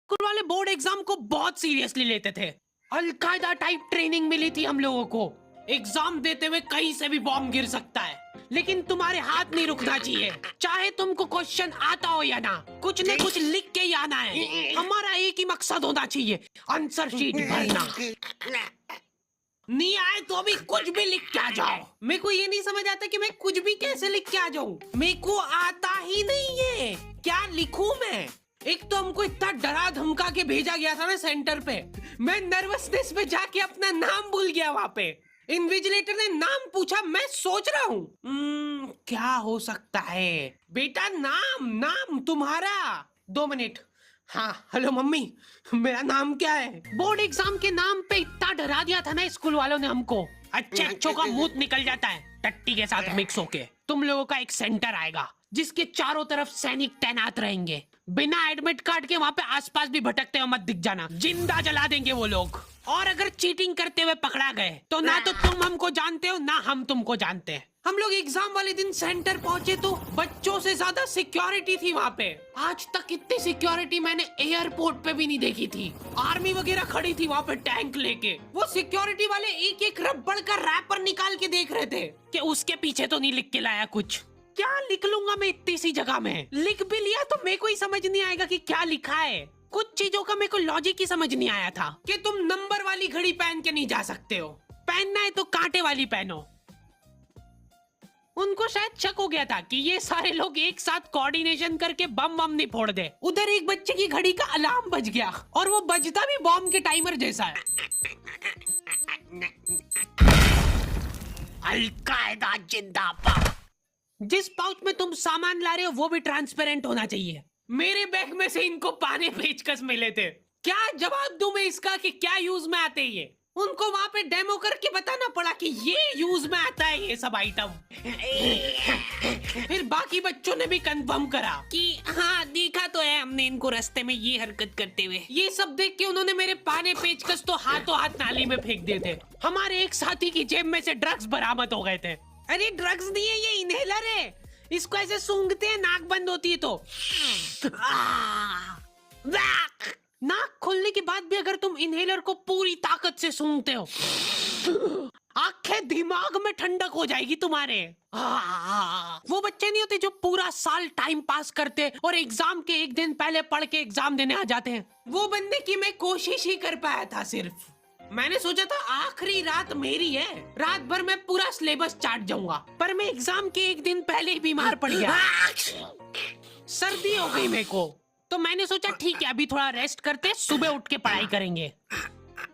School वाले board exam को बहुत सीरियसली लेते थे। अलकायदा टाइप ट्रेनिंग मिली थी हम लोगों को। एग्जाम देते हुए कहीं से भी बॉम्ब गिर सकता है, लेकिन तुम्हारे हाथ नहीं रुकना चाहिए, चाहे तुमको क्वेश्चन आता हो या ना। कुछ न कुछ लिख के ही आना है। हमारा एक ही मकसद होना चाहिए, आंसर शीट भरना। नहीं आए तो भी कुछ भी लिख के आ जाओ। मेरे को ये नहीं समझ आता कि मैं कुछ भी कैसे लिख के आ जाऊं। मेरे को आता ही नहीं है, क्या लिखूं मैं। एक तो हमको इतना डरा धमका के भेजा गया था ना सेंटर पे, मैं नर्वसनेस में जाके अपना नाम भूल गया। वहां पे इन्विजिलेटर ने नाम पूछा, मैं सोच रहा हूँ क्या हो सकता है। बेटा नाम नाम तुम्हारा। 2 मिनट। हाँ हेलो मम्मी, मेरा नाम क्या है। बोर्ड एग्जाम के नाम पे इतना डरा दिया था ना स्कूल वालों ने हमको। अच्छों का मुंह निकल जाता है टट्टी के साथ मिक्स होके। तुम लोगों का एक सेंटर आएगा जिसके चारों तरफ सैनिक तैनात रहेंगे। बिना एडमिट कार्ड के वहाँ पे आसपास भी भटकते हो मत दिख जाना, जिंदा जला देंगे वो लोग। और अगर चीटिंग करते हुए पकड़ा गए तो ना तो तुम हमको जानते हो ना हम तुमको जानते हैं। हम लोग एग्जाम वाले दिन सेंटर पहुंचे तो बच्चों से ज्यादा सिक्योरिटी थी वहाँ पे। आज तक इतनी सिक्योरिटी मैंने एयरपोर्ट पे भी नहीं देखी थी। आर्मी वगैरह खड़ी थी वहाँ पे टैंक लेके। वो सिक्योरिटी वाले एक एक रबड़ का रैपर निकाल के देख रहे थे कि उसके पीछे तो नहीं लिख के लाया कुछ। क्या लिख लूंगा मैं इतनी सी जगह में। लिख भी लिया तो मेरे को ही समझ नहीं आएगा कि क्या लिखा है। कुछ चीजों का मेरे को लॉजिक ही समझ नहीं आया था कि तुम नंबर वाली घड़ी पहन के नहीं जा सकते हो, पहनना है तो कांटे वाली पहनो। उनको शायद शक हो गया था कि ये सारे लोग एक साथ कोऑर्डिनेशन करके बम बम नहीं फोड़ दे। उधर एक बच्चे की घड़ी का अलार्म बज गया और वो बजता भी बॉम्ब के टाइमर जैसा है। अलकायदा जिंदाबाद। जिस पाउच में तुम सामान ला रहे हो वो भी ट्रांसपेरेंट होना चाहिए। मेरे बैग में से इनको पाने पेचकस मिले थे। क्या जवाब दूं मैं इसका कि क्या यूज में आते ये। उनको वहां पे डेमो करके बताना पड़ा कि ये यूज में आता है ये सब आइटम। फिर बाकी बच्चों ने भी कंफर्म करा कि हाँ देखा तो है हमने इनको रास्ते में ये हरकत करते हुए। ये सब देख के उन्होंने मेरे पाने पेचकस तो हाथों हाथ नाली में फेंक दिए थे। हमारे एक साथी की जेब में से ड्रग्स बरामद हो गए थे। अरे ड्रग्स नहीं है, ये इनहेलर है। इसको ऐसे सूंघते हैं, नाक बंद होती है तो। नाक खोलने के बाद भी अगर तुम इनहेलर को पूरी ताकत से सूंघते हो, आंखें दिमाग में ठंडक हो जाएगी तुम्हारे। वो बच्चे नहीं होते जो पूरा साल टाइम पास करते और एग्जाम के एक दिन पहले पढ़ के एग्जाम देने आ जाते हैं। वो बनने की मैं कोशिश ही कर पाया था सिर्फ। मैंने सोचा था आखिरी रात मेरी है, रात भर मैं पूरा सिलेबस चाट जाऊंगा, पर मैं एग्जाम के एक दिन पहले ही बीमार पड़ गया। सर्दी हो गई मेरे को, तो मैंने सोचा ठीक है अभी थोड़ा रेस्ट करते, सुबह उठ के पढ़ाई करेंगे।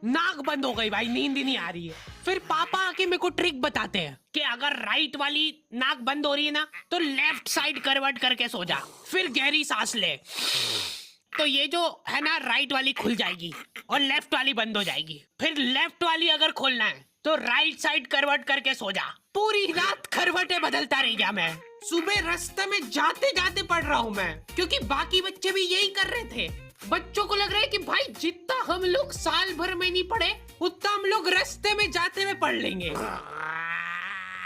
नाक बंद हो गई भाई, नींद ही नहीं आ रही है। फिर पापा आके मेरे को ट्रिक बताते हैं कि अगर राइट वाली नाक बंद हो रही है ना तो लेफ्ट साइड करवट करके सो जा, फिर गहरी सांस ले, तो ये जो है ना राइट वाली खुल जाएगी और लेफ्ट वाली बंद हो जाएगी। फिर लेफ्ट वाली अगर खोलना है तो राइट साइड करवट करके सो जा। पूरी रात करवटें बदलता रह गया मैं। सुबह रास्ते में जाते जाते पढ़ रहा हूँ मैं, क्योंकि बाकी बच्चे भी यही कर रहे थे। बच्चों को लग रहा है कि भाई जितना हम लोग साल भर में नहीं पढ़े उतना हम लोग रास्ते में जाते हुए पढ़ लेंगे।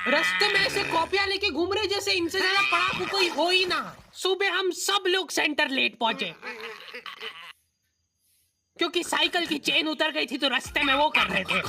रास्ते में ऐसे कॉपियां लेके घूम रहे जैसे इनसे ज्यादा पढ़ाकू कोई हो ही ना। सुबह हम सब लोग सेंटर लेट पहुंचे क्योंकि साइकिल की चेन उतर गई थी तो रास्ते में वो कर रहे थे।